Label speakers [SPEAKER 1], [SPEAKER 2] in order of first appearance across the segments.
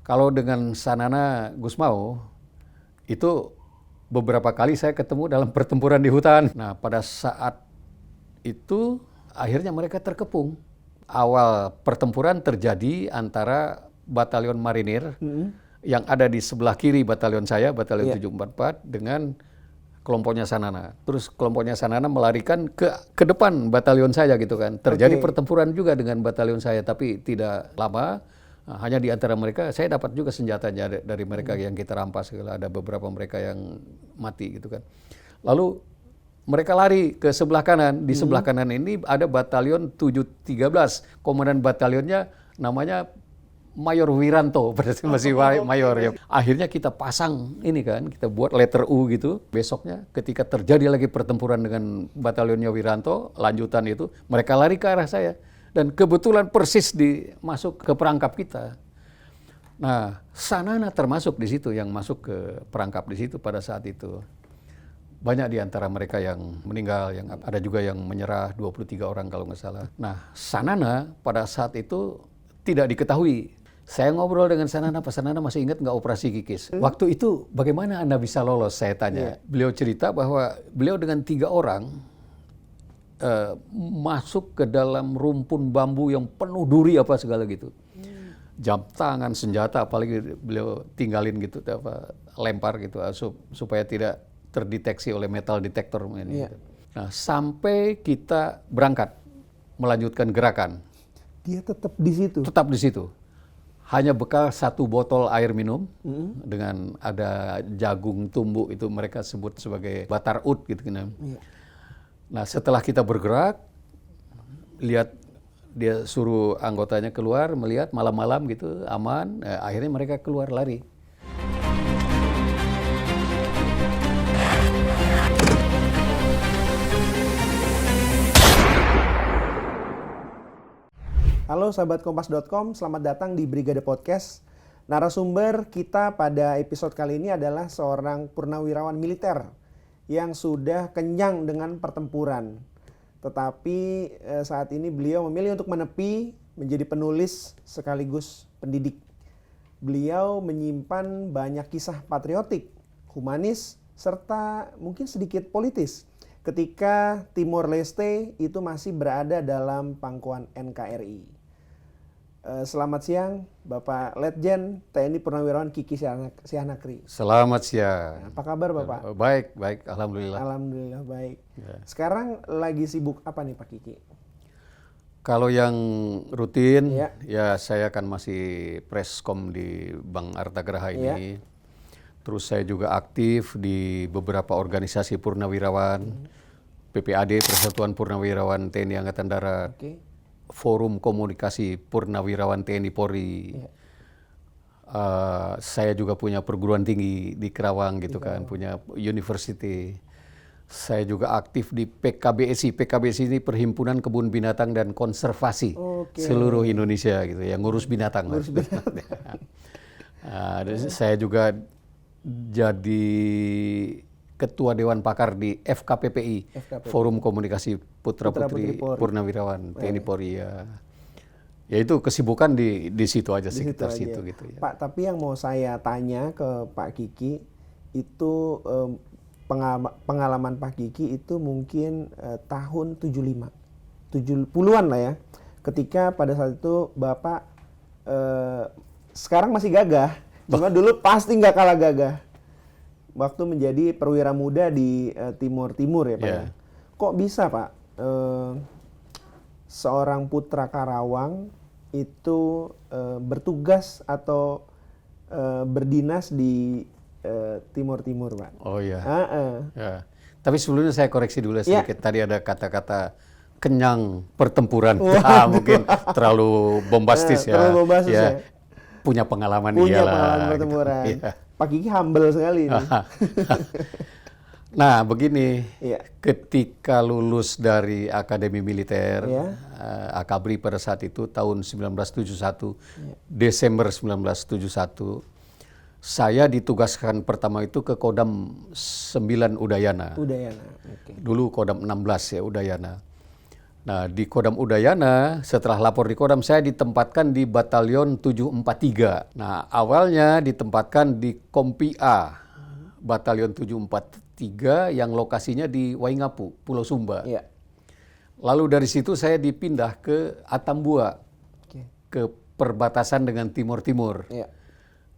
[SPEAKER 1] Kalau dengan Sanana Gusmao, itu beberapa kali saya ketemu dalam pertempuran di hutan. Nah, pada saat itu akhirnya mereka terkepung. Awal pertempuran terjadi antara batalion marinir yang ada di sebelah kiri batalion saya, batalion 744, dengan kelompoknya Sanana. Terus kelompoknya Sanana melarikan ke depan batalion saya gitu kan. Terjadi pertempuran juga dengan batalion saya, tapi tidak lama. Nah, hanya di antara mereka, saya dapat juga senjatanya dari mereka yang kita rampas. Ada beberapa mereka yang mati gitu kan. Lalu mereka lari ke sebelah kanan. Di sebelah kanan ini ada batalion 713. Komandan batalionnya namanya Mayor Wiranto, masih mayor ya. Akhirnya kita pasang ini kan, kita buat letter U gitu. Besoknya ketika terjadi lagi pertempuran dengan batalionnya Wiranto, lanjutan itu, mereka lari ke arah saya. Dan kebetulan persis masuk ke perangkap kita. Nah, Sanana termasuk di situ, yang masuk ke perangkap di situ pada saat itu. Banyak di antara mereka yang meninggal, yang ada juga yang menyerah, 23 orang kalau nggak salah. Nah, Sanana pada saat itu tidak diketahui. Saya ngobrol dengan Sanana, Pak Sanana masih ingat nggak operasi Kikis? Waktu itu bagaimana Anda bisa lolos, saya tanya. Beliau cerita bahwa beliau dengan 3 orang masuk ke dalam rumpun bambu yang penuh duri apa segala gitu. Jam tangan, senjata, apalagi beliau tinggalin gitu, lempar gitu, supaya tidak terdeteksi oleh metal detektor ini. Nah, sampai kita berangkat melanjutkan gerakan.
[SPEAKER 2] Dia tetap di situ?
[SPEAKER 1] Tetap di situ. Hanya bekal 1 botol air minum dengan ada jagung tumbuk, itu mereka sebut sebagai batar ud gitu kan. Nah, setelah kita bergerak, lihat dia suruh anggotanya keluar, melihat malam-malam gitu aman, akhirnya mereka keluar lari.
[SPEAKER 2] Halo sahabat kompas.com, selamat datang di Brigade Podcast. Narasumber kita pada episode kali ini adalah seorang purnawirawan militer yang sudah kenyang dengan pertempuran. Tetapi saat ini beliau memilih untuk menepi menjadi penulis sekaligus pendidik. Beliau menyimpan banyak kisah patriotik, humanis, serta mungkin sedikit politis ketika Timor Leste itu masih berada dalam pangkuan NKRI. Selamat siang, Bapak Letjen TNI Purnawirawan Kiki Syahnakri.
[SPEAKER 1] Selamat siang.
[SPEAKER 2] Apa kabar Bapak?
[SPEAKER 1] Baik, baik, alhamdulillah.
[SPEAKER 2] Alhamdulillah baik. Sekarang lagi sibuk apa nih Pak Kiki?
[SPEAKER 1] Kalau yang rutin, ya saya kan masih preskom di Bank Artagraha ini. Terus saya juga aktif di beberapa organisasi purnawirawan, PPAD, Persatuan Purnawirawan TNI Angkatan Darat, Forum Komunikasi Purnawirawan TNI Polri. Saya juga punya perguruan tinggi di Kerawang gitu kan, punya university. Saya juga aktif di PKBSI. PKBSI ini Perhimpunan Kebun Binatang dan Konservasi seluruh Indonesia gitu, yang ngurus binatang. Saya juga jadi Ketua Dewan Pakar di FKPPI, Forum Komunikasi Putra Putri Purnawirawan TNI Polri ya. Ya itu kesibukan di situ aja, sekitar situ gitu ya.
[SPEAKER 2] Pak, tapi yang mau saya tanya ke Pak Kiki itu pengalaman Pak Kiki itu mungkin tahun 70-an lah ya. Ketika pada saat itu Bapak sekarang masih gagah, cuma dulu pasti nggak kalah gagah. Waktu menjadi perwira muda di Timur ya Pak. Ya. Kok bisa Pak seorang putra Karawang itu bertugas atau berdinas di Timur Pak?
[SPEAKER 1] Oh iya. Ya. Tapi sebelumnya saya koreksi dulu sedikit. Tadi ada kata-kata kenyang pertempuran. Mungkin terlalu bombastis ya.
[SPEAKER 2] Terlalu bombastis ya.
[SPEAKER 1] Punya pengalaman
[SPEAKER 2] pengalaman pertempuran. Gitu. Pak Kiki humble sekali ini.
[SPEAKER 1] Nah begini, ketika lulus dari Akademi Militer, Akabri pada saat itu tahun 1971, Desember 1971, saya ditugaskan pertama itu ke Kodam 9 Udayana. Dulu Kodam 16 ya, Udayana. Nah, di Kodam Udayana, setelah lapor di Kodam, saya ditempatkan di Batalion 743. Nah, awalnya ditempatkan di Kompi A, Batalion 743 yang lokasinya di Waingapu, Pulau Sumba.
[SPEAKER 2] Iya.
[SPEAKER 1] Lalu dari situ saya dipindah ke Atambua,
[SPEAKER 2] Oke.
[SPEAKER 1] ke perbatasan dengan Timur-Timur.
[SPEAKER 2] Iya.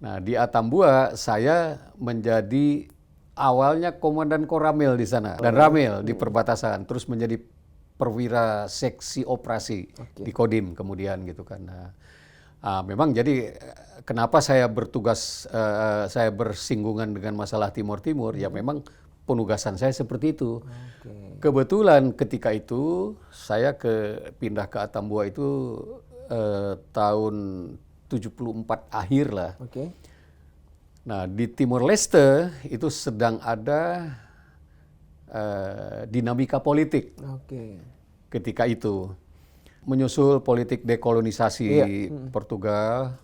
[SPEAKER 1] Nah, di Atambua saya menjadi awalnya komandan Koramil di sana dan Ramil di perbatasan, terus menjadi perwira seksi operasi di Kodim kemudian gitu kan. Nah, memang jadi kenapa saya bertugas, saya bersinggungan dengan masalah Timur-Timur, ya memang penugasan saya seperti itu. Kebetulan ketika itu saya pindah ke Atambua itu tahun 74 akhir lah.
[SPEAKER 2] Oke.
[SPEAKER 1] Nah, di Timor Leste itu sedang ada dinamika politik
[SPEAKER 2] Oke.
[SPEAKER 1] ketika itu. Menyusul politik dekolonisasi Portugal,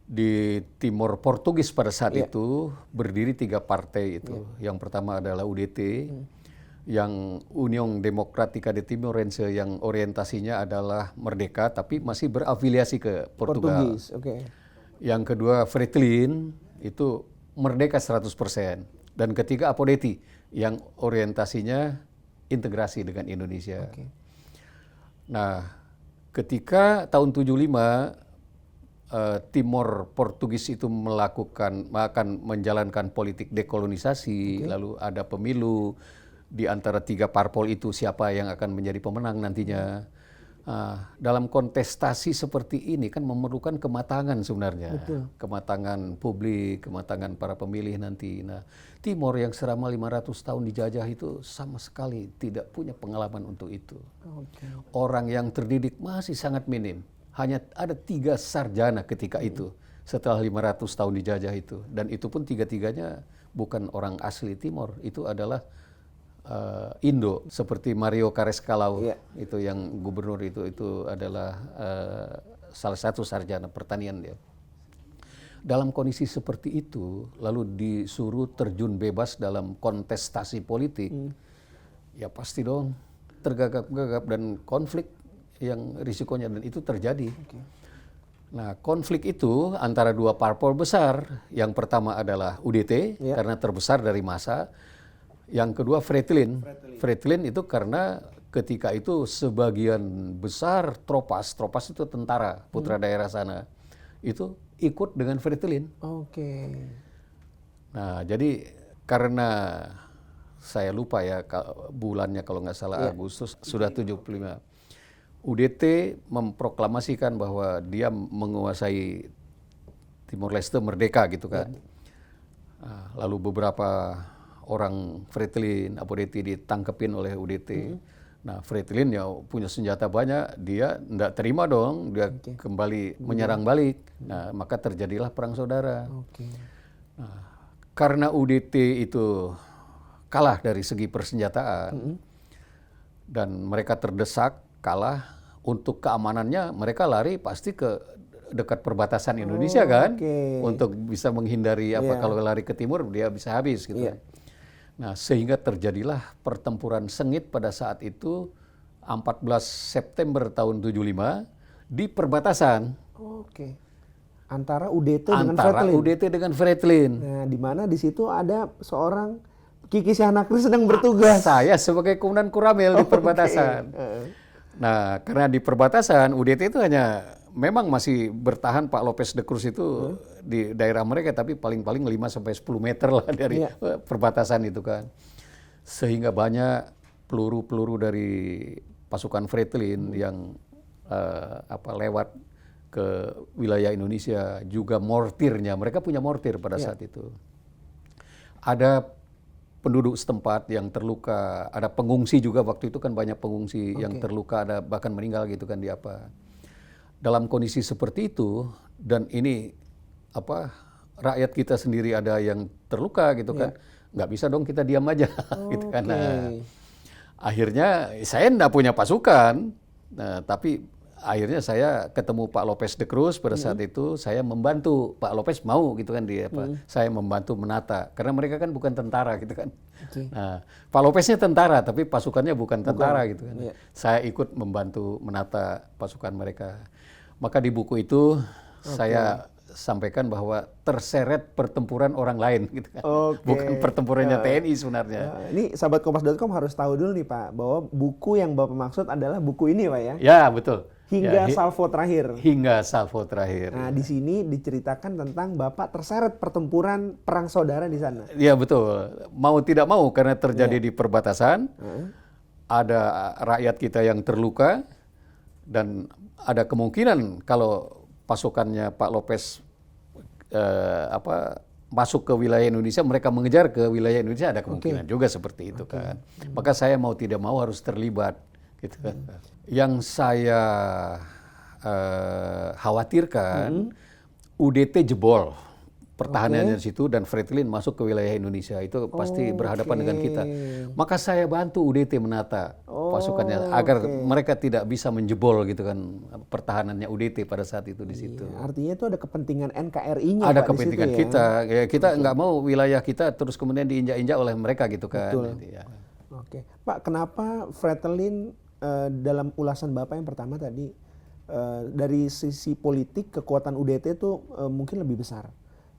[SPEAKER 1] di Timor Portugis pada saat itu berdiri 3 partai itu. Yang pertama adalah UDT, yang União Democrática de Timorense, yang orientasinya adalah merdeka tapi masih berafiliasi ke Portugal.
[SPEAKER 2] Portugis, oke.
[SPEAKER 1] Yang kedua Fretilin, itu merdeka 100%. Dan ketiga Apodeti, yang orientasinya integrasi dengan Indonesia.
[SPEAKER 2] Oke.
[SPEAKER 1] Nah, ketika tahun 75 Timor Portugis itu akan menjalankan politik dekolonisasi, lalu ada pemilu di antara 3 parpol itu siapa yang akan menjadi pemenang nantinya. Dalam kontestasi seperti ini kan memerlukan kematangan sebenarnya.
[SPEAKER 2] Betul.
[SPEAKER 1] Kematangan publik, kematangan para pemilih nanti. Nah, Timor yang selama 500 tahun dijajah itu sama sekali tidak punya pengalaman untuk itu.
[SPEAKER 2] Oke.
[SPEAKER 1] Orang yang terdidik masih sangat minim. Hanya ada 3 sarjana ketika itu setelah 500 tahun dijajah itu. Dan itu pun 3-3-nya bukan orang asli Timor. Itu adalah Indo, seperti Mario Carescalau, itu yang gubernur itu adalah salah satu sarjana pertanian dia. Dalam kondisi seperti itu, lalu disuruh terjun bebas dalam kontestasi politik, ya pasti dong tergagap-gagap dan konflik yang risikonya, dan itu terjadi. Nah, konflik itu antara 2 parpol besar. Yang pertama adalah UDT karena terbesar dari massa. Yang kedua Fretilin. Fretilin itu karena ketika itu sebagian besar Tropas itu tentara putra daerah sana, itu ikut dengan Fretilin.
[SPEAKER 2] Oke.
[SPEAKER 1] Nah, jadi karena saya lupa ya bulannya, kalau nggak salah Agustus, sudah 75. UDT memproklamasikan bahwa dia menguasai Timor Leste merdeka gitu kan. Lalu beberapa orang Fretilin, Apodeti ditangkepin oleh UDT. Nah, Fretilin ya punya senjata banyak, dia tidak terima dong, dia kembali menyerang balik. Nah, maka terjadilah perang saudara. Nah, karena UDT itu kalah dari segi persenjataan, dan mereka terdesak, kalah, untuk keamanannya mereka lari pasti ke dekat perbatasan Indonesia kan, untuk bisa menghindari kalau lari ke timur dia bisa habis gitu. Nah, sehingga terjadilah pertempuran sengit pada saat itu 14 September tahun 75 di perbatasan.
[SPEAKER 2] Oke. Antara UDT dengan Fretilin. Nah, di mana di situ ada seorang Kiki Syahnakri sedang bertugas.
[SPEAKER 1] Saya sebagai komandan Koramil di perbatasan. Nah, karena di perbatasan UDT itu hanya memang masih bertahan, Pak Lopez de Cruz itu di daerah mereka, tapi paling-paling 5-10 meter lah dari perbatasan itu kan. Sehingga banyak peluru-peluru dari pasukan Fretilin yang lewat ke wilayah Indonesia, juga mortirnya. Mereka punya mortir pada saat itu. Ada penduduk setempat yang terluka, ada pengungsi juga waktu itu kan, banyak pengungsi yang terluka, ada bahkan meninggal gitu kan di apa. Dalam kondisi seperti itu, dan ini rakyat kita sendiri ada yang terluka gitu kan, nggak bisa dong kita diam aja gitu kan. Nah, akhirnya saya nggak punya pasukan, tapi akhirnya saya ketemu Pak Lopez de Cruz pada saat itu, saya membantu Pak Lopez mau gitu kan saya membantu menata karena mereka kan bukan tentara gitu kan. Nah, Pak Lopeznya tentara tapi pasukannya bukan tentara gitu kan. Saya ikut membantu menata pasukan mereka. Maka di buku itu saya sampaikan bahwa terseret pertempuran orang lain gitu kan. Bukan pertempurannya TNI sebenarnya.
[SPEAKER 2] Ini sahabat Kompas.com harus tahu dulu nih Pak, bahwa buku yang Bapak maksud adalah buku ini Pak ya?
[SPEAKER 1] Ya, betul.
[SPEAKER 2] Hingga salvo terakhir.
[SPEAKER 1] Hingga salvo terakhir.
[SPEAKER 2] Nah, di sini diceritakan tentang Bapak terseret pertempuran perang saudara di sana.
[SPEAKER 1] Iya, betul. Mau tidak mau karena terjadi di perbatasan, ada rakyat kita yang terluka, dan ada kemungkinan kalau pasukannya Pak Lopez masuk ke wilayah Indonesia, mereka mengejar ke wilayah Indonesia, ada kemungkinan juga seperti itu kan. Maka saya mau tidak mau harus terlibat. Gitu. Yang saya khawatirkan, UDT jebol pertahanannya di situ dan Fretilin masuk ke wilayah Indonesia, itu pasti berhadapan dengan kita. Maka saya bantu UDT menata pasukannya agar mereka tidak bisa menjebol gitu kan pertahanannya UDT pada saat itu di situ.
[SPEAKER 2] Artinya itu ada kepentingan NKRI-nya
[SPEAKER 1] ada
[SPEAKER 2] Pak,
[SPEAKER 1] kepentingan
[SPEAKER 2] di situ,
[SPEAKER 1] kita, ya kita nggak mau wilayah kita terus kemudian diinjak-injak oleh mereka gitu kan.
[SPEAKER 2] Betul. Oke, Pak, kenapa Fretilin dalam ulasan Bapak yang pertama tadi dari sisi politik kekuatan UDT itu mungkin lebih besar.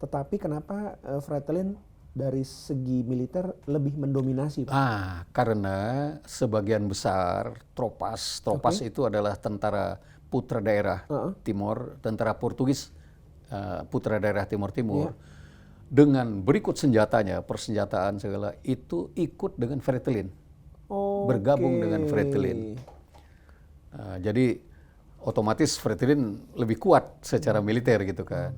[SPEAKER 2] Tetapi kenapa Fretilin dari segi militer lebih mendominasi, Pak?
[SPEAKER 1] Karena sebagian besar Tropas itu adalah tentara putra daerah Timor, tentara Portugis putra daerah Timur. Dengan berikut senjatanya, persenjataan segala itu ikut dengan Fretilin, bergabung dengan Fretilin. Jadi otomatis Fretilin lebih kuat secara militer gitu kan.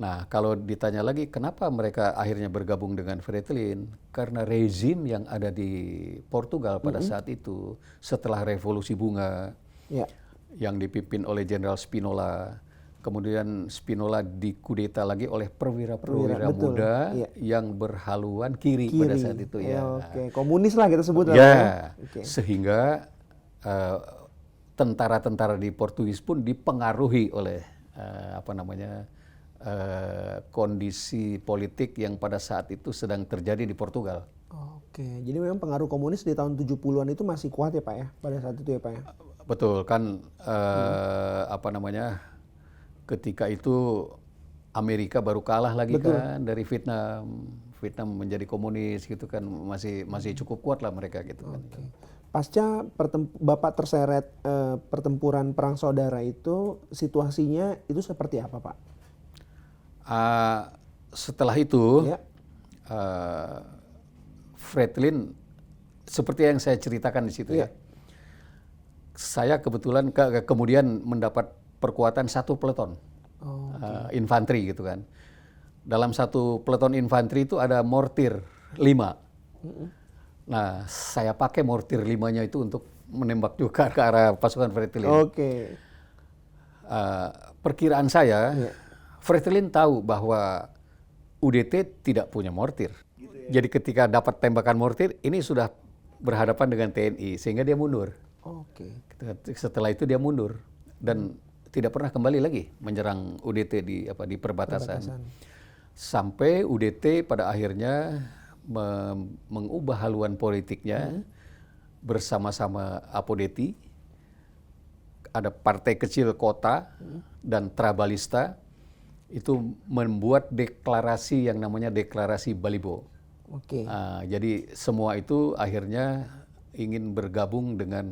[SPEAKER 1] Nah, kalau ditanya lagi kenapa mereka akhirnya bergabung dengan Fretilin? Karena rezim yang ada di Portugal pada saat itu, setelah Revolusi Bunga, yang dipimpin oleh Jenderal Spinola, kemudian Spinola dikudeta lagi oleh perwira-perwira muda yang berhaluan kiri pada saat itu.
[SPEAKER 2] Komunis lah kita sebut.
[SPEAKER 1] Sehingga tentara-tentara di Portugis pun dipengaruhi oleh kondisi politik yang pada saat itu sedang terjadi di Portugal.
[SPEAKER 2] Jadi memang pengaruh komunis di tahun 70-an itu masih kuat ya Pak ya, pada saat itu ya Pak ya?
[SPEAKER 1] Betul, kan ketika itu Amerika baru kalah lagi kan dari Vietnam. Vietnam menjadi komunis gitu kan, masih cukup kuat lah mereka gitu kan.
[SPEAKER 2] Pasca Bapak terseret pertempuran perang saudara itu, situasinya itu seperti apa Pak?
[SPEAKER 1] Setelah itu, Fretilin seperti yang saya ceritakan di situ ya. Saya kebetulan kemudian mendapat perkuatan 1 peleton infanteri gitu kan. Dalam 1 peleton infanteri itu ada mortir 5. Nah, saya pakai mortir 5-nya itu untuk menembak juga ke arah pasukan Fretilin. Perkiraan saya, Fretilin tahu bahwa UDT tidak punya mortir. Jadi ketika dapat tembakan mortir, ini sudah berhadapan dengan TNI, sehingga dia mundur. Setelah itu dia mundur dan tidak pernah kembali lagi menyerang UDT di perbatasan. Sampai UDT pada akhirnya mengubah haluan politiknya bersama-sama Apodeti. Ada partai kecil kota dan Trabalista. Itu membuat deklarasi yang namanya Deklarasi Balibo. Jadi semua itu akhirnya ingin bergabung dengan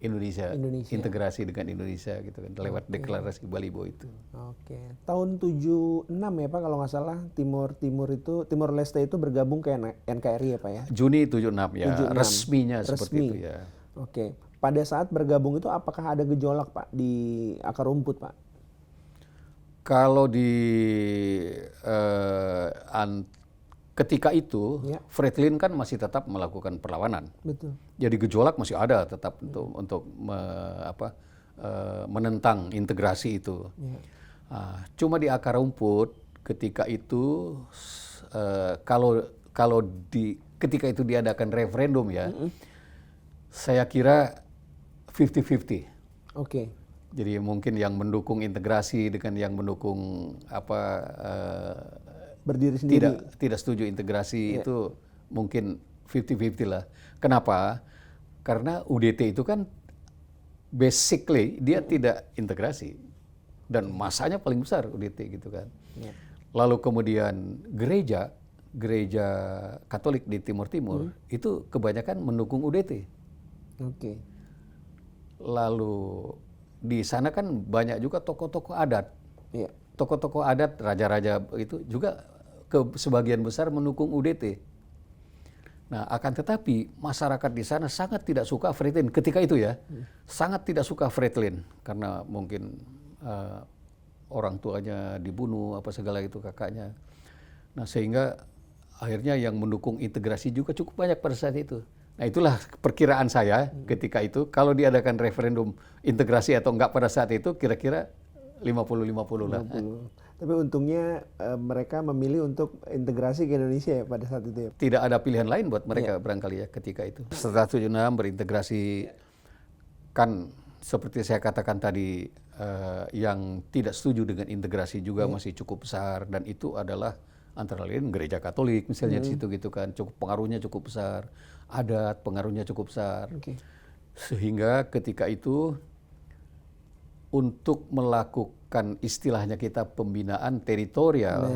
[SPEAKER 1] Indonesia. Integrasi dengan Indonesia gitu kan, lewat Deklarasi Balibo itu.
[SPEAKER 2] Tahun 76 ya Pak kalau nggak salah, Timor Leste itu bergabung ke NKRI ya Pak ya?
[SPEAKER 1] Juni 76 ya, resminya seperti itu ya.
[SPEAKER 2] Pada saat bergabung itu apakah ada gejolak Pak di akar rumput Pak?
[SPEAKER 1] Kalau ketika itu, Fretilin kan masih tetap melakukan perlawanan. Jadi gejolak masih ada tetap untuk menentang integrasi itu. Cuma di akar rumput ketika itu, ketika itu diadakan referendum ya, saya kira 50-50. Jadi mungkin yang mendukung integrasi dengan yang mendukung
[SPEAKER 2] Berdiri sendiri.
[SPEAKER 1] tidak setuju integrasi itu mungkin 50-50 lah. Kenapa? Karena UDT itu kan basically dia tidak integrasi dan masanya paling besar UDT gitu kan. Lalu kemudian gereja Katolik di Timur Timur itu kebanyakan mendukung UDT.
[SPEAKER 2] Oke.
[SPEAKER 1] Lalu di sana kan banyak juga tokoh-tokoh adat.
[SPEAKER 2] Iya.
[SPEAKER 1] Tokoh-tokoh adat, raja-raja itu juga sebagian besar mendukung UDT. Nah, akan tetapi masyarakat di sana sangat tidak suka Fretilin ketika itu ya. Sangat tidak suka Fretilin karena mungkin orang tuanya dibunuh apa segala itu kakaknya. Nah, sehingga akhirnya yang mendukung integrasi juga cukup banyak pada saat itu. Nah, itulah perkiraan saya ketika itu kalau diadakan referendum integrasi atau enggak pada saat itu kira-kira 50-50 lah.
[SPEAKER 2] 50. Tapi untungnya mereka memilih untuk integrasi ke Indonesia ya pada saat itu ya.
[SPEAKER 1] Tidak ada pilihan lain buat mereka barangkali ya ketika itu. Setelah 76 berintegrasi kan seperti saya katakan tadi yang tidak setuju dengan integrasi juga masih cukup besar dan itu adalah antara lain gereja Katolik misalnya di situ gitu kan, pengaruhnya cukup besar, adat pengaruhnya cukup besar. Sehingga ketika itu untuk melakukan istilahnya kita pembinaan teritorial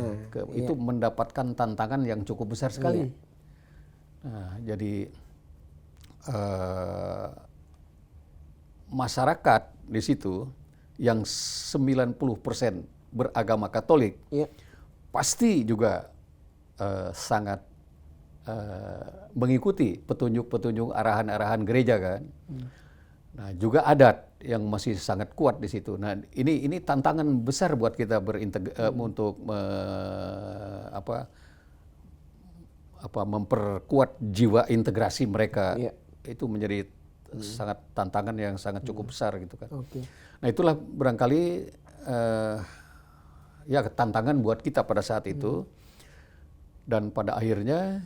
[SPEAKER 1] itu mendapatkan tantangan yang cukup besar sekali. Nah, jadi masyarakat di situ yang 90% beragama Katolik pasti juga sangat mengikuti petunjuk-petunjuk arahan-arahan gereja kan. Nah, juga adat yang masih sangat kuat di situ. Nah, ini tantangan besar buat kita untuk memperkuat jiwa integrasi mereka. Itu menjadi sangat tantangan yang sangat cukup besar gitu kan. Nah, itulah barangkali ya tantangan buat kita pada saat itu. Dan pada akhirnya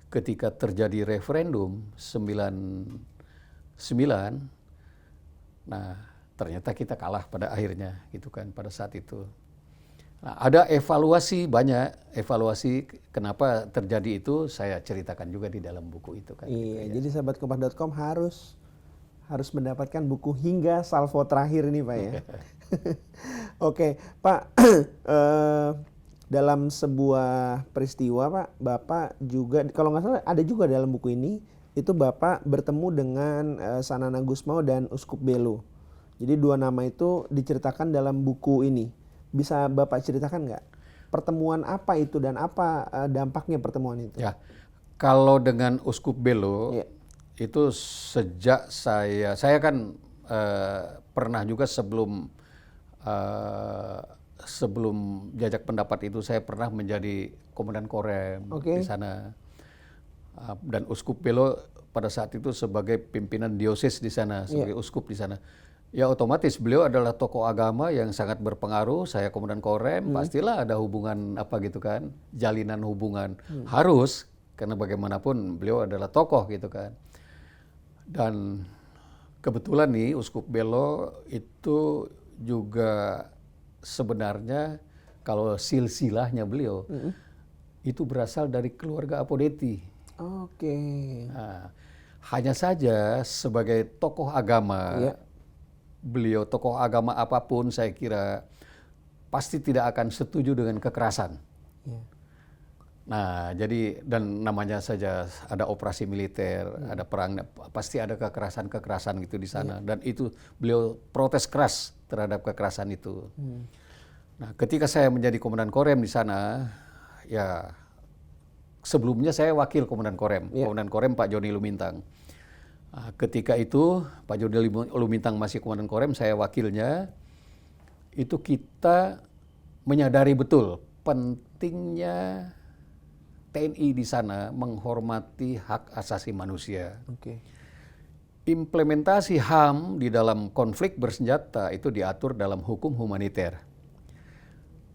[SPEAKER 1] ketika terjadi referendum 99, nah ternyata kita kalah pada akhirnya gitu kan pada saat itu. Nah, ada banyak evaluasi kenapa terjadi itu saya ceritakan juga di dalam buku itu kan.
[SPEAKER 2] Iya, jadi sahabat kompas.com harus mendapatkan buku hingga salvo terakhir ini Pak ya. Oke, Pak, dalam sebuah peristiwa Pak, Bapak juga, kalau nggak salah ada juga dalam buku ini, itu Bapak bertemu dengan Sanana Gusmao dan Uskup Belo. Jadi dua nama itu diceritakan dalam buku ini. Bisa Bapak ceritakan nggak? Pertemuan apa itu dan apa dampaknya pertemuan itu?
[SPEAKER 1] Ya, kalau dengan Uskup Belo, itu sejak saya kan pernah juga sebelum jajak pendapat itu saya pernah menjadi komandan Korem di sana. Dan Uskup Belo pada saat itu sebagai pimpinan diosis di sana, sebagai uskup di sana. Ya otomatis beliau adalah tokoh agama yang sangat berpengaruh, saya komandan Korem, pastilah ada hubungan apa gitu kan, jalinan hubungan. Harus, karena bagaimanapun beliau adalah tokoh gitu kan. Dan kebetulan nih Uskup Belo itu juga sebenarnya kalau silsilahnya beliau itu berasal dari keluarga Apodeti. Nah, hanya saja sebagai tokoh agama, beliau tokoh agama apapun saya kira pasti tidak akan setuju dengan kekerasan. Nah, jadi dan namanya saja ada operasi militer, ada perang, pasti ada kekerasan-kekerasan gitu di sana. Dan itu beliau protes keras terhadap kekerasan itu. Nah, ketika saya menjadi komandan Korem di sana, ya sebelumnya saya wakil komandan Korem, komandan Korem Pak Joni Lumintang. Nah, ketika itu Pak Joni Lumintang masih komandan Korem, saya wakilnya. Itu kita menyadari betul pentingnya TNI di sana menghormati hak asasi manusia. Implementasi HAM di dalam konflik bersenjata itu diatur dalam hukum humaniter.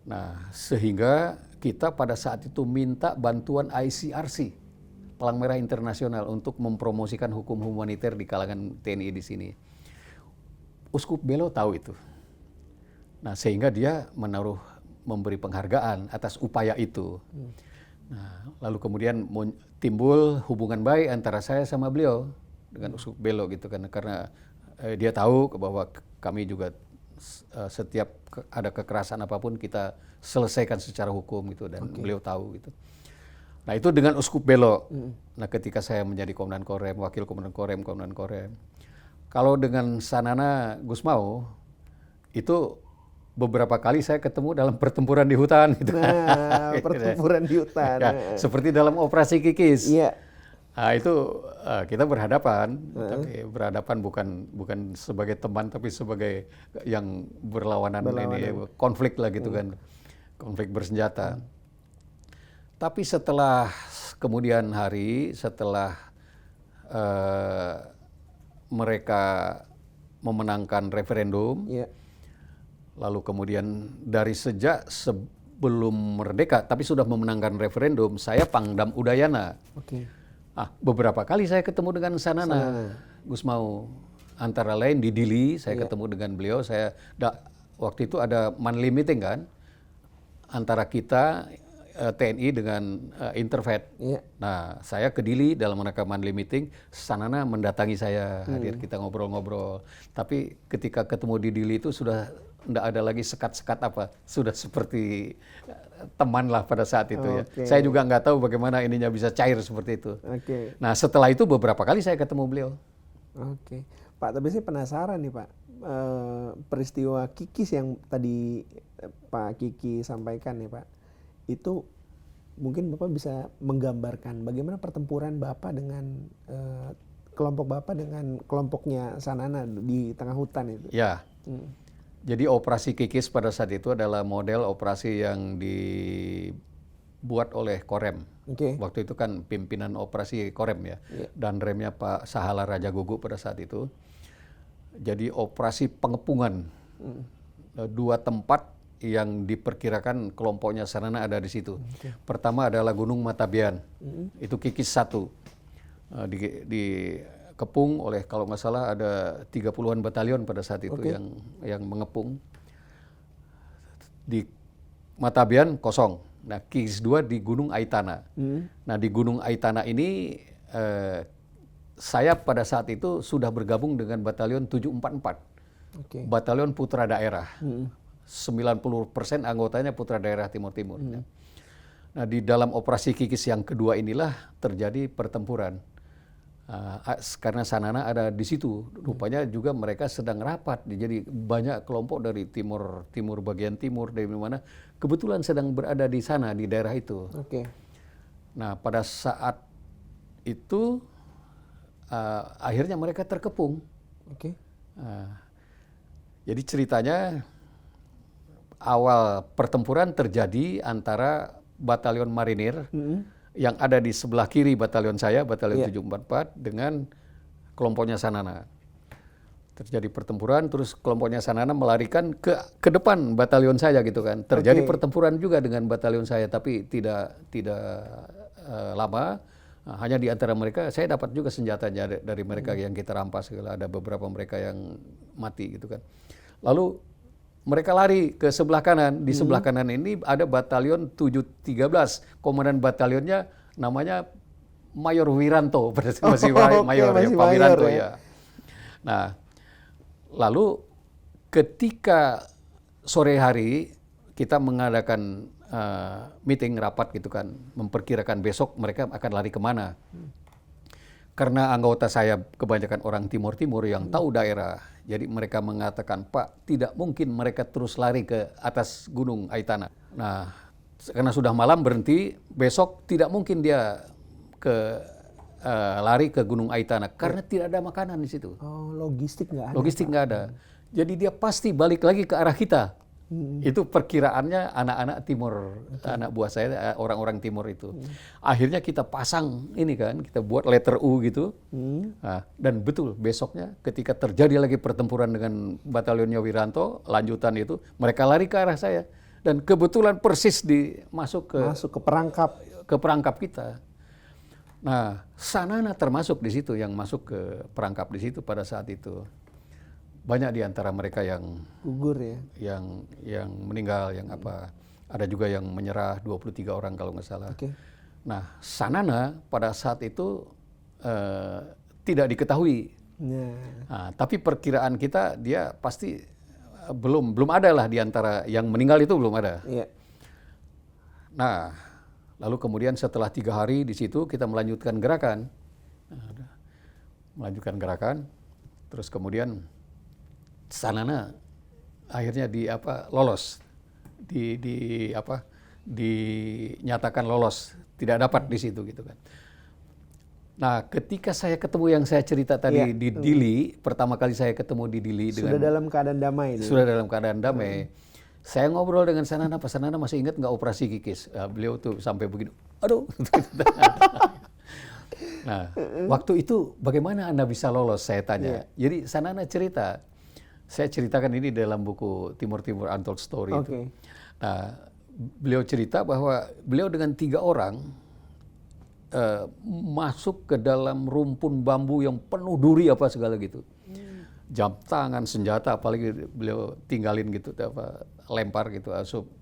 [SPEAKER 1] Nah, sehingga kita pada saat itu minta bantuan ICRC, Palang Merah Internasional, untuk mempromosikan hukum humaniter di kalangan TNI di sini. Uskup Belo tahu itu. Nah, sehingga dia memberi penghargaan atas upaya itu. Nah, lalu kemudian timbul hubungan baik antara saya sama beliau dengan Uskup Belo gitu kan, karena dia tahu bahwa kami juga setiap ada kekerasan apapun kita selesaikan secara hukum gitu, dan beliau tahu gitu. Nah, itu dengan Uskup Belo. Nah, ketika saya menjadi Komandan Korem, Wakil Komandan Korem. Kalau dengan Sanana Gusmao, itu beberapa kali saya ketemu dalam pertempuran di hutan. Gitu.
[SPEAKER 2] Nah, pertempuran di hutan.
[SPEAKER 1] Ya, seperti dalam operasi Kikis.
[SPEAKER 2] Iya.
[SPEAKER 1] Nah, itu kita berhadapan, tapi berhadapan bukan sebagai teman, tapi sebagai yang berlawanan. Ini konflik lah gitu kan, konflik bersenjata. Tapi setelah kemudian hari, setelah mereka memenangkan referendum, lalu kemudian dari sejak sebelum merdeka, tapi sudah memenangkan referendum, saya Pangdam Udayana. Beberapa kali saya ketemu dengan Sanana Gusmao, antara lain di Dili, saya ketemu dengan beliau. Waktu itu ada monthly meeting kan, antara kita TNI dengan Intervet. Nah, saya ke Dili dalam rangka monthly meeting, Sanana mendatangi saya, hadir, kita ngobrol-ngobrol. Tapi ketika ketemu di Dili itu sudah tidak ada lagi sekat-sekat apa, sudah seperti teman lah pada saat itu ya. Saya juga nggak tahu bagaimana ininya bisa cair seperti itu. Nah, setelah itu beberapa kali saya ketemu beliau.
[SPEAKER 2] Pak, tapi saya penasaran nih Pak, peristiwa Kikis yang tadi Pak Kiki sampaikan nih Pak, itu mungkin Bapak bisa menggambarkan bagaimana pertempuran Bapak dengan kelompok Bapak dengan kelompoknya Sanana di tengah hutan itu.
[SPEAKER 1] Ya. Jadi operasi Kikis pada saat itu adalah model operasi yang dibuat oleh Korem. Waktu itu kan pimpinan operasi Korem ya. Dan remnya Pak Sahala Raja Gugu pada saat itu. Jadi operasi pengepungan. 2 tempat yang diperkirakan kelompoknya Sanana ada di situ. Pertama adalah Gunung Matabian. Itu Kikis 1. Dikepung oleh, kalau nggak salah ada 30-an batalion pada saat itu yang mengepung. Di Matabian kosong. Nah, Kikis 2 di Gunung Aitana. Nah, di Gunung Aitana ini saya pada saat itu sudah bergabung dengan batalion 744. Batalion Putra Daerah. 90% anggotanya putra daerah Timur-Timur. Nah, di dalam operasi Kikis yang kedua inilah terjadi pertempuran. Karena Sanana ada di situ, rupanya juga mereka sedang rapat. Jadi banyak kelompok dari timur bagian timur, dari mana kebetulan sedang berada di sana, di daerah itu. Nah, pada saat itu akhirnya mereka terkepung. Jadi ceritanya awal pertempuran terjadi antara batalion marinir yang ada di sebelah kiri batalion saya, batalion 744, dengan kelompoknya Sanana. Terjadi pertempuran, terus kelompoknya Sanana melarikan ke depan batalion saya gitu kan. Terjadi pertempuran juga dengan batalion saya, tapi tidak lama. Hanya di antara mereka, saya dapat juga senjatanya dari mereka yang kita rampas. Ada beberapa mereka yang mati gitu kan. Lalu mereka lari ke sebelah kanan. Di sebelah kanan ini ada batalion 713. Komandan batalionnya namanya Mayor Wiranto. Masih Mayor ya, Pak Wiranto ya. Nah, lalu ketika sore hari kita mengadakan meeting, rapat gitu kan, memperkirakan besok mereka akan lari kemana. Karena anggota saya kebanyakan orang Timur-Timur yang tahu daerah, jadi mereka mengatakan, Pak, tidak mungkin mereka terus lari ke atas Gunung Aitana. Nah, karena sudah malam berhenti, besok tidak mungkin dia lari ke Gunung Aitana karena tidak ada makanan di situ.
[SPEAKER 2] Logistik nggak ada.
[SPEAKER 1] Logistik nggak ada. Jadi dia pasti balik lagi ke arah kita. Itu perkiraannya anak-anak timur, anak buah saya, orang-orang timur itu. Akhirnya kita pasang ini kan, kita buat letter U gitu. Nah, dan betul besoknya ketika terjadi lagi pertempuran dengan batalionnya Wiranto, lanjutan itu, mereka lari ke arah saya. Dan kebetulan persis masuk ke perangkap kita. Nah, Sanana termasuk di situ, yang masuk ke perangkap di situ pada saat itu. banyak di antara mereka yang
[SPEAKER 2] Gugur ya.
[SPEAKER 1] yang meninggal, yang apa, ada juga yang menyerah, 23 orang kalau nggak salah.
[SPEAKER 2] Oke.
[SPEAKER 1] Nah, Sanana pada saat itu tidak diketahui. Nah, tapi perkiraan kita dia pasti belum ada lah di antara yang meninggal itu, belum ada.
[SPEAKER 2] Iya.
[SPEAKER 1] Nah, lalu kemudian setelah 3 hari di situ kita melanjutkan gerakan. Terus kemudian Sanana akhirnya lolos, dinyatakan lolos, tidak dapat di situ gitu kan. Nah, ketika saya ketemu yang saya cerita tadi di Dili, pertama kali saya ketemu di Dili
[SPEAKER 2] Sudah dalam keadaan damai.
[SPEAKER 1] Sudah dalam keadaan damai. Saya ngobrol dengan Sanana, Pak Sanana masih ingat nggak operasi kikis? Beliau tuh sampai begini, aduh. Nah, waktu itu bagaimana Anda bisa lolos? Saya tanya. Jadi Sanana cerita, saya ceritakan ini dalam buku Timur Timur Untold Story itu. Nah, beliau cerita bahwa beliau dengan 3 orang masuk ke dalam rumpun bambu yang penuh duri apa segala gitu. Jam tangan, senjata, apalagi beliau tinggalin gitu, lempar gitu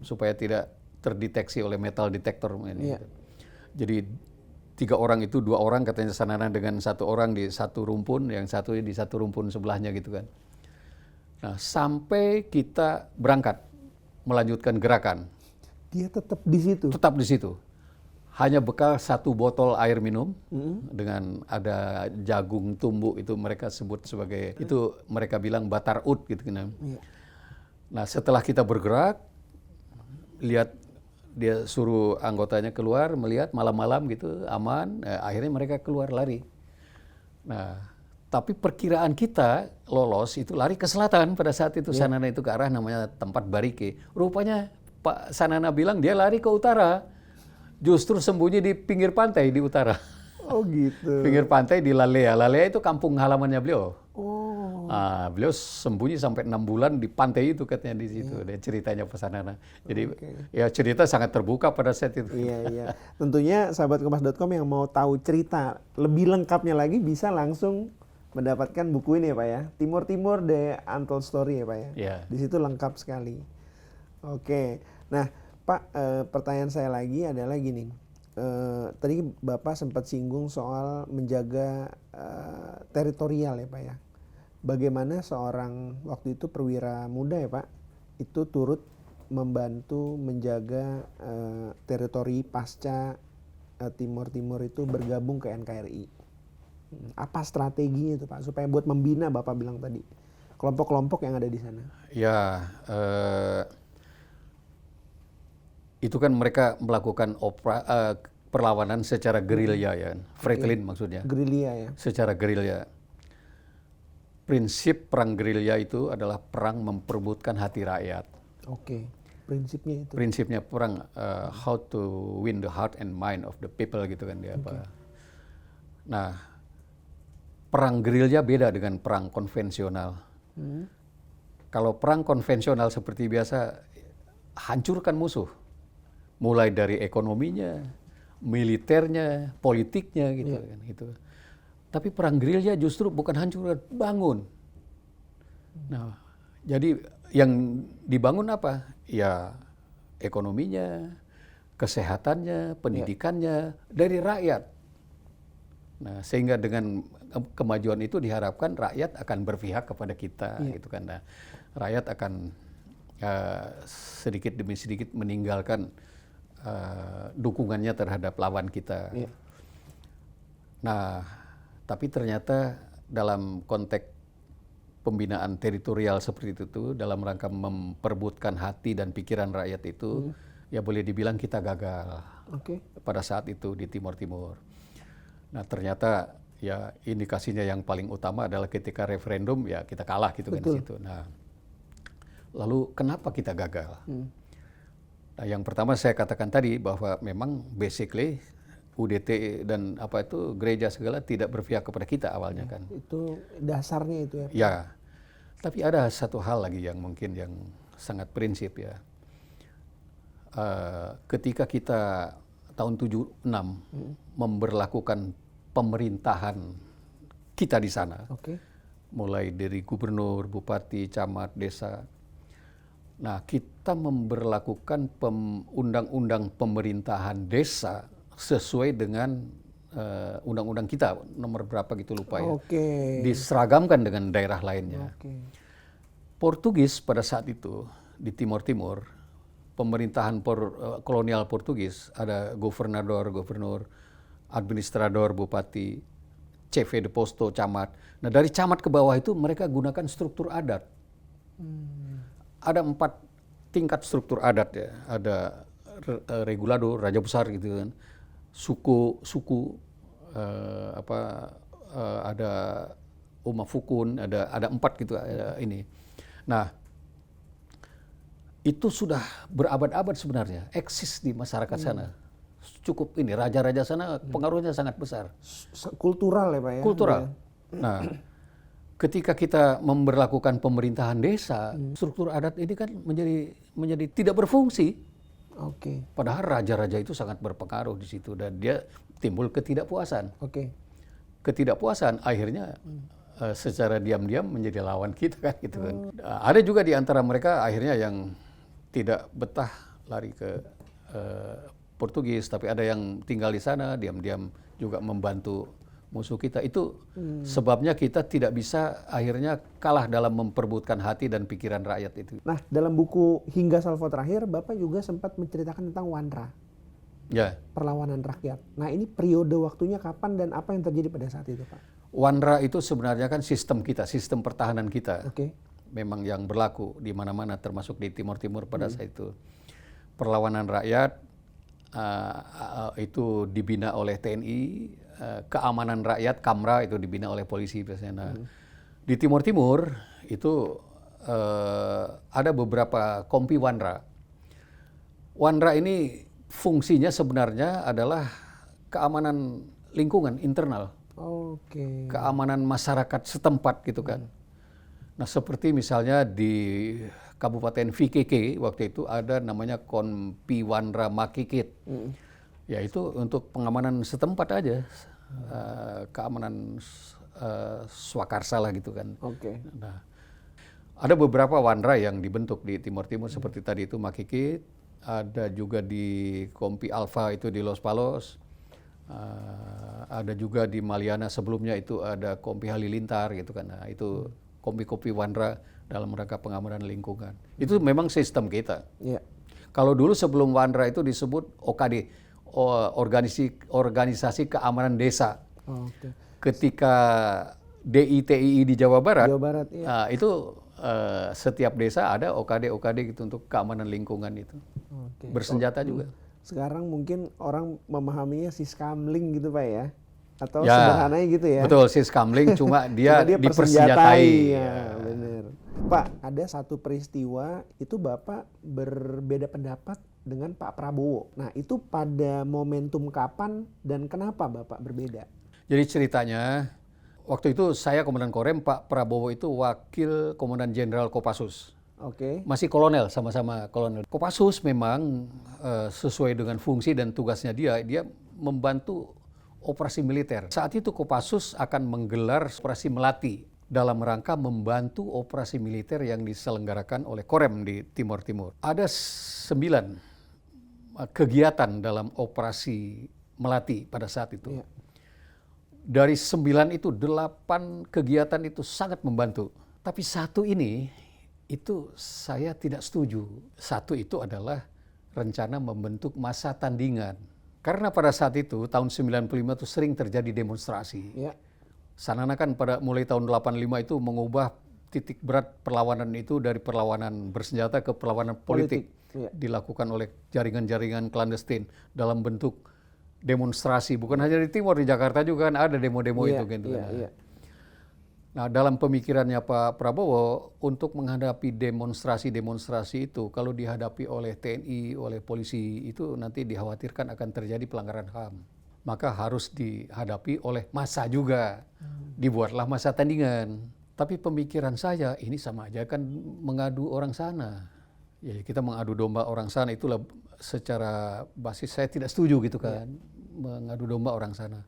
[SPEAKER 1] supaya tidak terdeteksi oleh metal detektor ini. Gitu. Jadi 3 orang itu, 2 orang katanya Sanana dengan 1 orang di satu rumpun, yang satu di satu rumpun sebelahnya gitu kan. Nah, sampai kita berangkat melanjutkan gerakan.
[SPEAKER 2] Dia tetap di situ.
[SPEAKER 1] Tetap di situ. Hanya bekal 1 botol air minum dengan ada jagung tumbuk, itu mereka sebut sebagai itu mereka bilang batar ud gitu kan. Nah, setelah kita bergerak, lihat dia suruh anggotanya keluar melihat malam-malam gitu aman, akhirnya mereka keluar lari. Nah, tapi perkiraan kita lolos itu lari ke selatan pada saat itu. Sanana itu ke arah namanya tempat Barike. Rupanya Pak Sanana bilang dia lari ke utara, justru sembunyi di pinggir pantai di utara.
[SPEAKER 2] Oh gitu.
[SPEAKER 1] Pinggir pantai di Lalea. Lalea itu kampung halamannya beliau.
[SPEAKER 2] Oh.
[SPEAKER 1] Nah, beliau sembunyi sampai 6 bulan di pantai itu katanya di situ. Dia ceritanya Pak Sanana. Jadi ya cerita sangat terbuka pada saat itu.
[SPEAKER 2] Iya. Tentunya sahabat kompas.com yang mau tahu cerita lebih lengkapnya lagi bisa langsung mendapatkan buku ini ya Pak ya. Timur-Timur The Untold Story ya Pak ya.
[SPEAKER 1] Iya.
[SPEAKER 2] Di situ lengkap sekali. Oke. Nah Pak, pertanyaan saya lagi adalah gini. Tadi Bapak sempat singgung soal menjaga teritorial ya Pak ya. Bagaimana seorang waktu itu perwira muda ya Pak, itu turut membantu menjaga teritori pasca Timur-Timur itu bergabung ke NKRI. Apa strateginya itu Pak, supaya buat membina Bapak bilang tadi, kelompok-kelompok yang ada di sana?
[SPEAKER 1] Ya, itu kan mereka melakukan perlawanan secara gerilya ya, Franklin maksudnya.
[SPEAKER 2] Gerilya ya.
[SPEAKER 1] Secara gerilya. Prinsip perang gerilya itu adalah perang memperebutkan hati rakyat.
[SPEAKER 2] Oke, prinsipnya itu.
[SPEAKER 1] Prinsipnya perang how to win the heart and mind of the people gitu kan dia apa. Nah, perang gerilya beda dengan perang konvensional. Kalau perang konvensional seperti biasa, hancurkan musuh. Mulai dari ekonominya, militernya, politiknya gitu kan gitu. Tapi perang gerilya justru bukan hancurkan, bangun. Nah, jadi yang dibangun apa? Ya ekonominya, kesehatannya, pendidikannya dari rakyat. Nah, sehingga dengan kemajuan itu diharapkan rakyat akan berpihak kepada kita gitu kan. Nah, rakyat akan sedikit demi sedikit meninggalkan dukungannya terhadap lawan kita. Nah, tapi ternyata dalam konteks pembinaan teritorial seperti itu, dalam rangka memperebutkan hati dan pikiran rakyat itu, ya boleh dibilang kita gagal pada saat itu di Timur-Timur. Nah, ternyata ya indikasinya yang paling utama adalah ketika referendum ya kita kalah gitu kan di situ. Nah, lalu kenapa kita gagal? Nah, yang pertama saya katakan tadi bahwa memang basically UDT dan apa itu gereja segala tidak berpihak kepada kita awalnya kan.
[SPEAKER 2] Itu dasarnya itu ya.
[SPEAKER 1] Ya, tapi ada satu hal lagi yang mungkin yang sangat prinsip ya. Ketika kita tahun 76 memberlakukan pemerintahan kita di sana, mulai dari gubernur, bupati, camat, desa. Nah, kita memberlakukan undang-undang pemerintahan desa sesuai dengan undang-undang kita, nomor berapa gitu lupa ya.
[SPEAKER 2] Oke.
[SPEAKER 1] Diseragamkan dengan daerah lainnya.
[SPEAKER 2] Oke.
[SPEAKER 1] Portugis pada saat itu di Timur Timur, pemerintahan kolonial Portugis, ada gubernur, administrador, bupati, chefe de posto, camat. Nah, dari camat ke bawah itu mereka gunakan struktur adat. Ada 4 tingkat struktur adat ya. Ada regulado, raja besar gitu kan. Suku, ada umafukun, ada 4 gitu ini. Nah, itu sudah berabad-abad sebenarnya eksis di masyarakat sana. Cukup ini raja-raja sana pengaruhnya sangat besar.
[SPEAKER 2] Kultural ya Pak ya?
[SPEAKER 1] Kultural. Nah, ketika kita memberlakukan pemerintahan desa, struktur adat ini kan menjadi tidak berfungsi.
[SPEAKER 2] Oke.
[SPEAKER 1] Padahal raja-raja itu sangat berpengaruh di situ dan dia timbul ketidakpuasan.
[SPEAKER 2] Oke.
[SPEAKER 1] Ketidakpuasan akhirnya secara diam-diam menjadi lawan kita kan gitu kan. Ada juga di antara mereka akhirnya yang tidak betah lari ke Portugis, tapi ada yang tinggal di sana diam-diam juga membantu musuh kita. Itu sebabnya kita tidak bisa akhirnya kalah dalam memperebutkan hati dan pikiran rakyat itu.
[SPEAKER 2] Nah, dalam buku Hingga Salvo Terakhir, Bapak juga sempat menceritakan tentang Wanra,
[SPEAKER 1] Ya,
[SPEAKER 2] perlawanan rakyat. Nah, ini periode waktunya kapan dan apa yang terjadi pada saat itu, Pak?
[SPEAKER 1] Wanra itu sebenarnya kan sistem kita, sistem pertahanan kita.
[SPEAKER 2] Oke.
[SPEAKER 1] Memang yang berlaku di mana-mana, termasuk di Timur Timur pada saat itu. Perlawanan rakyat itu dibina oleh TNI, keamanan rakyat Kamra itu dibina oleh polisi biasanya. Nah, di Timur Timur itu ada beberapa kompi Wanra. Wanra ini fungsinya sebenarnya adalah keamanan lingkungan internal,
[SPEAKER 2] Oke.
[SPEAKER 1] keamanan masyarakat setempat gitu kan. Nah, seperti misalnya di Kabupaten VKK waktu itu ada namanya Kompi Wanra Makikit. Ya itu untuk pengamanan setempat aja, keamanan swakarsa lah gitu kan.
[SPEAKER 2] Oke.
[SPEAKER 1] Nah, ada beberapa Wanra yang dibentuk di Timur Timur seperti tadi itu Makikit, ada juga di Kompi Alpha itu di Los Palos, ada juga di Maliana sebelumnya itu ada Kompi Halilintar gitu kan. Nah, itu kompi-kompi Wanra dalam rangka pengamanan lingkungan. Itu memang sistem kita.
[SPEAKER 2] Iya.
[SPEAKER 1] Kalau dulu sebelum Wanra itu disebut OKD, organisasi keamanan desa.
[SPEAKER 2] Oke.
[SPEAKER 1] Ketika DITII di Jawa Barat,
[SPEAKER 2] Jawa Barat, iya.
[SPEAKER 1] itu setiap desa ada OKD gitu untuk keamanan lingkungan itu.
[SPEAKER 2] Oke.
[SPEAKER 1] Bersenjata juga.
[SPEAKER 2] Sekarang mungkin orang memahaminya Siskamling gitu Pak ya? Atau
[SPEAKER 1] Ya,
[SPEAKER 2] sederhananya gitu ya?
[SPEAKER 1] Betul, Siskamling cuma dia dipersenjatai.
[SPEAKER 2] persenjatai. Ya,
[SPEAKER 1] Ya.
[SPEAKER 2] benar. Pak, ada satu peristiwa itu Bapak berbeda pendapat dengan Pak Prabowo. Nah, itu pada momentum kapan dan kenapa Bapak berbeda?
[SPEAKER 1] Jadi ceritanya, waktu itu saya Komandan Korem, Pak Prabowo itu Wakil Komandan Jenderal Kopassus.
[SPEAKER 2] Oke.
[SPEAKER 1] Masih kolonel, sama-sama kolonel. Kopassus memang sesuai dengan fungsi dan tugasnya dia membantu operasi militer. Saat itu Kopassus akan menggelar operasi Melati dalam rangka membantu operasi militer yang diselenggarakan oleh Korem di Timur Timur. Ada 9 kegiatan dalam operasi Melati pada saat itu.
[SPEAKER 2] Iya.
[SPEAKER 1] Dari 9 itu 8 kegiatan itu sangat membantu. Tapi satu ini itu saya tidak setuju. Satu itu adalah rencana membentuk massa tandingan. Karena pada saat itu tahun 95 itu sering terjadi demonstrasi.
[SPEAKER 2] Ya.
[SPEAKER 1] Sanana kan mulai tahun 85 itu mengubah titik berat perlawanan itu dari perlawanan bersenjata ke perlawanan politik.
[SPEAKER 2] Iya.
[SPEAKER 1] Dilakukan oleh jaringan-jaringan klandestin dalam bentuk demonstrasi. Bukan hanya di Timur, di Jakarta juga kan ada demo-demo
[SPEAKER 2] Iya,
[SPEAKER 1] itu gitu.
[SPEAKER 2] iya, iya.
[SPEAKER 1] Nah, dalam pemikirannya Pak Prabowo untuk menghadapi demonstrasi itu kalau dihadapi oleh TNI, oleh polisi itu nanti dikhawatirkan akan terjadi pelanggaran HAM. Maka harus dihadapi oleh massa juga. Dibuatlah massa tandingan. Tapi pemikiran saya ini sama aja kan mengadu orang sana. Ya, kita mengadu domba orang sana itulah secara basis saya tidak setuju gitu kan. Mengadu domba orang sana.